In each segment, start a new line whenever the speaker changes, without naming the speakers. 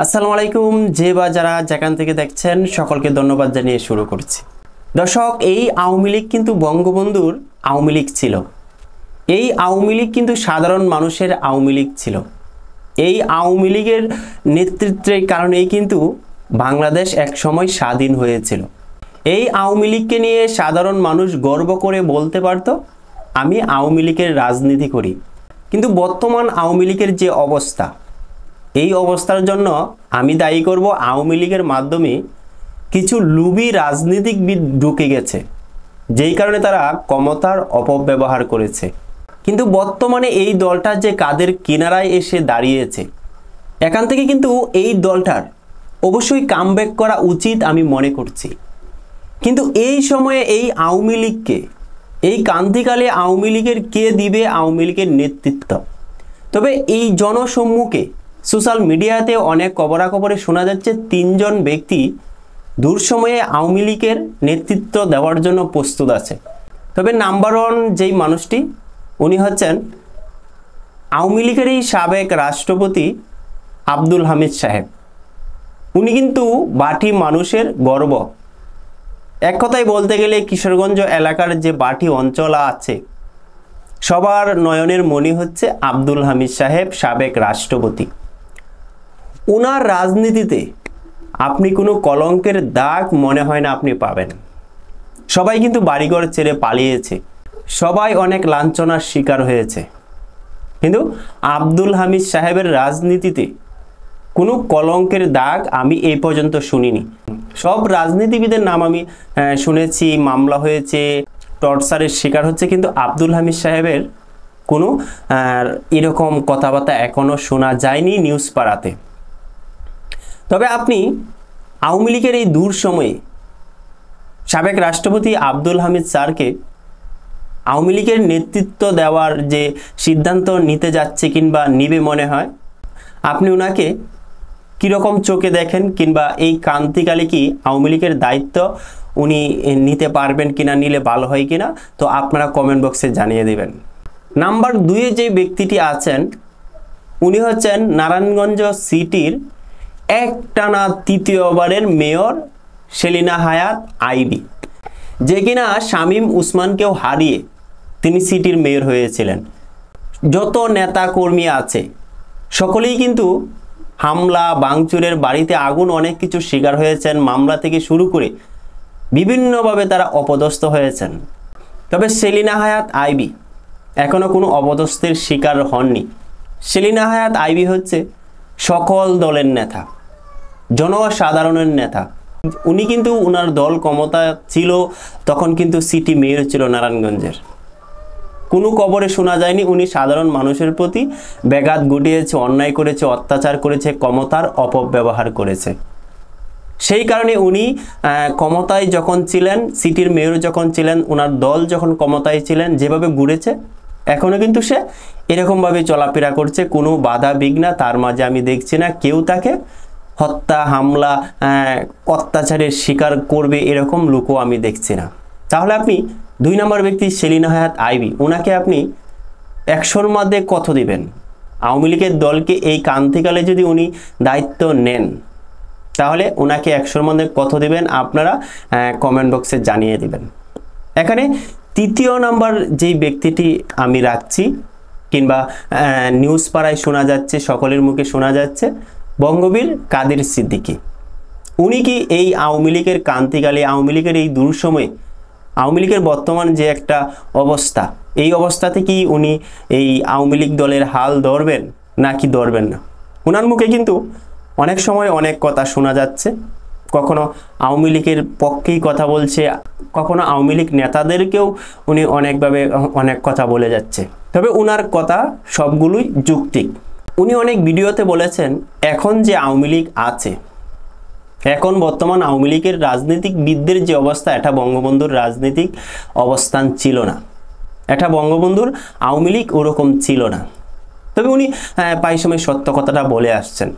আসসালামু আলাইকুম। যে বা যারা যেখান থেকে দেখছেন সকলকে ধন্যবাদ জানিয়ে শুরু করছি। দর্শক, এই আওয়ামী লীগ কিন্তু বঙ্গবন্ধুর আওয়ামী লীগ ছিল। এই আওয়ামী লীগ কিন্তু সাধারণ মানুষের আওয়ামী লীগ ছিল। এই আওয়ামী লীগের নেতৃত্বের কারণেই কিন্তু বাংলাদেশ এক সময় স্বাধীন হয়েছিল। এই আওয়ামী লীগকে নিয়ে সাধারণ মানুষ গর্ব করে বলতে পারত, আমি আওয়ামী লীগের রাজনীতি করি। কিন্তু বর্তমান আওয়ামী লীগের যে অবস্থা, এই অবস্থার জন্য আমি দায়ী করব আওয়ামী লীগের মাধ্যমে কিছু লুবি রাজনীতিকবিদ ঢুকে গেছে, যেই কারণে তারা ক্ষমতার অপব্যবহার করেছে। কিন্তু বর্তমানে এই দলটা যে কাদের কিনারায় এসে দাঁড়িয়েছে, এখান থেকে কিন্তু এই দলটার অবশ্যই কামব্যাক করা উচিত আমি মনে করছি। কিন্তু এই সময়ে এই আওয়ামী লীগকে, এই ক্রান্তিকালে আওয়ামী লীগের কে দিবে আওয়ামী লীগের নেতৃত্ব? তবে এই জনসম্মুখে সোশ্যাল মিডিয়াতে অনেক খবরাখবরে শোনা যাচ্ছে তিনজন ব্যক্তি দূর সময়ে আওয়ামী লীগের নেতৃত্ব দেওয়ার জন্য প্রস্তুত আছে। তবে নাম্বার ওয়ান যেই মানুষটি, উনি হচ্ছেন আওয়ামী লীগের এই সাবেক রাষ্ট্রপতি আব্দুল হামিদ সাহেব। উনি কিন্তু বাটি মানুষের গর্ব। এক কথায় বলতে গেলে কিশোরগঞ্জ এলাকার যে বাটি অঞ্চল আছে, সবার নয়নের মণি হচ্ছে আব্দুল হামিদ সাহেব, সাবেক রাষ্ট্রপতি। ওনার রাজনীতিতে আপনি কোনো কলঙ্কের দাগ মনে হয় না আপনি পাবেন। সবাই কিন্তু বাড়িঘর ছেড়ে পালিয়েছে, সবাই অনেক লাঞ্ছনার শিকার হয়েছে, কিন্তু আব্দুল হামিদ সাহেবের রাজনীতিতে কোনো কলঙ্কের দাগ আমি এই পর্যন্ত শুনিনি। সব রাজনীতিবিদের নাম আমি শুনেছি, মামলা হয়েছে, টর্চারের শিকার হচ্ছে, কিন্তু আব্দুল হামিদ সাহেবের কোনো এরকম কথাবার্তা এখনও শোনা যায়নি নিউজ পাড়াতে। তবে আপনি আওয়ামী লীগের এই দূর সময়ে সাবেক রাষ্ট্রপতি আব্দুল হামিদ স্যারকে আওয়ামী লীগের নেতৃত্ব দেওয়ার যে সিদ্ধান্ত নিতে যাচ্ছে কিংবা নিবে মনে হয়, আপনি ওনাকে কীরকম চোখে দেখেন, কিংবা এই ক্রান্তিকালে কি আওয়ামী লীগের দায়িত্ব উনি নিতে পারবেন কিনা, নিলে ভালো হয় কিনা, তো আপনারা কমেন্ট বক্সে জানিয়ে দেবেন। নাম্বার দুয়ে যে ব্যক্তিটি আছেন, উনি হচ্ছেন নারায়ণগঞ্জ সিটির একটানা তৃতীয়বারের মেয়র সেলিনা হায়াৎ আইবি, যে কিনা শামীম উসমানকেও হারিয়ে তিনি সিটির মেয়র হয়েছিলেন। যত নেতা কর্মী আছে সকলেই কিন্তু হামলা ভাঙচুরের, বাড়িতে আগুন, অনেক কিছু শিকার হয়েছেন, মামলা থেকে শুরু করে বিভিন্নভাবে তারা অপদস্থ হয়েছেন। তবে সেলিনা হায়াৎ আইবি এখনও কোনো অপদস্থের শিকার হননি। সেলিনা হায়াৎ আইবি হচ্ছে সকল দলের নেতা, জনসাধারণের নেতা। উনি কিন্তু ওনার দল ক্ষমতা ছিল তখন কিন্তু সিটি মেয়র ছিল নারায়ণগঞ্জের। কোনো কবরে শোনা যায়নি উনি সাধারণ মানুষের প্রতি ব্যাঘাত ঘটিয়েছে, অন্যায় করেছে, অত্যাচার করেছে, ক্ষমতার অপব্যবহার করেছে। সেই কারণে উনি ক্ষমতায় যখন ছিলেন, সিটির মেয়র যখন ছিলেন, ওনার দল যখন ক্ষমতায় ছিলেন, যেভাবে ঘুরেছে এখনও কিন্তু সে এরকমভাবে চলাফেরা করছে। কোনো বাধা বিঘ্ন তার মাঝে আমি দেখছি না। কেউ তাকে হত্যা, হামলা, অত্যাচারের শিকার করবে এরকম লোকও আমি দেখছি না। তাহলে আপনি দুই নম্বর ব্যক্তি সেলিনা হায়াৎ আইবি, ওনাকে আপনি 100-র মধ্যে কত দিবেন? আওয়ামী লীগের দলকে এই ক্রান্তিকালে যদি উনি দায়িত্ব নেন, তাহলে ওনাকে 100-র মধ্যে কত দিবেন আপনারা কমেন্ট বক্সে জানিয়ে দিবেন। এখানে তৃতীয় নাম্বার যেই ব্যক্তিটি আমি রাখছি, কিংবা নিউজ পাড়ায় শোনা যাচ্ছে, সকলের মুখে শোনা যাচ্ছে, বঙ্গবীর কাদের সিদ্দিকী। উনি কি এই আওয়ামী লীগের ক্রান্তিকালে, আওয়ামী লীগের এই দূর সময়ে, আওয়ামী লীগের বর্তমান যে একটা অবস্থা, এই অবস্থাতে কি উনি এই আওয়ামী লীগ দলের হাল ধরবেন নাকি ধরবেন না? ওনার মুখে কিন্তু অনেক সময় অনেক কথা শোনা যাচ্ছে। কখনো আওয়ামী লীগের পক্ষেই কথা বলছে, কখনো আওয়ামী লীগ নেতাদেরকেও উনি অনেকভাবে অনেক কথা বলে যাচ্ছে। তবে ওনার কথা সবগুলোই যৌক্তিক। উনি অনেক ভিডিওতে বলেছেন, এখন যে আওয়ামী লীগ আছে, এখন বর্তমান আওয়ামী লীগের রাজনীতিকবিদদের যে অবস্থা, এটা বঙ্গবন্ধুর রাজনৈতিক অবস্থান ছিল না, এটা বঙ্গবন্ধুর আওয়ামী লীগ ওরকম ছিল না। তবে উনি প্রায় সময় সত্য কথাটা বলে আসছেন।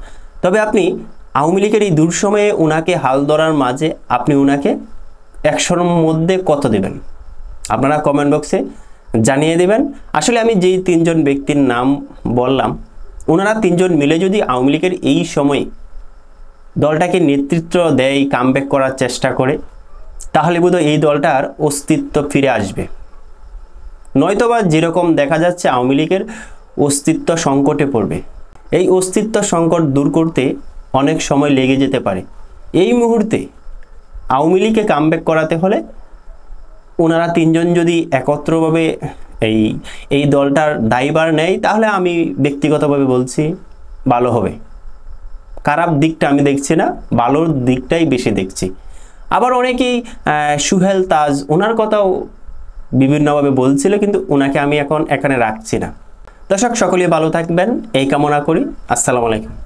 তবে আপনি আওয়ামী লীগের এই দূর সময়ে ওনাকে হাল ধরার মাঝে আপনি ওনাকে 100-র মধ্যে কত দেবেন আপনারা কমেন্ট বক্সে জানিয়ে দেবেন। আসলে আমি যেই তিনজন ব্যক্তির নাম বললাম, ওনারা তিনজন মিলে যদি আওয়ামী লীগের এই সময়ে দলটাকে নেতৃত্ব দেয়, কামব্যাক করার চেষ্টা করে, তাহলে বোধহয় এই দলটার অস্তিত্ব ফিরে আসবে। নয়তোবা যেরকম দেখা যাচ্ছে আওয়ামী লীগের অস্তিত্ব সংকটে পড়বে। এই অস্তিত্ব সংকট দূর করতে অনেক সময় লেগে যেতে পারে। এই মুহূর্তে আওয়ামী লীগকে কামব্যাক করাতে হলে ওনারা তিনজন যদি একত্রভাবে এই দলটার দায়ভার নেয়, তাহলে আমি ব্যক্তিগতভাবে বলছি ভালো হবে। খারাপ দিকটা আমি দেখছি না, ভালোর দিকটাই বেশি দেখছি। আবার অনেকেই সুহেল তাজ, ওনার কথাও বিভিন্নভাবে বলছিল, কিন্তু ওনাকে আমি এখন এখানে রাখছি না। দর্শক সকলেই ভালো থাকবেন এই কামনা করি। আসসালামু আলাইকুম।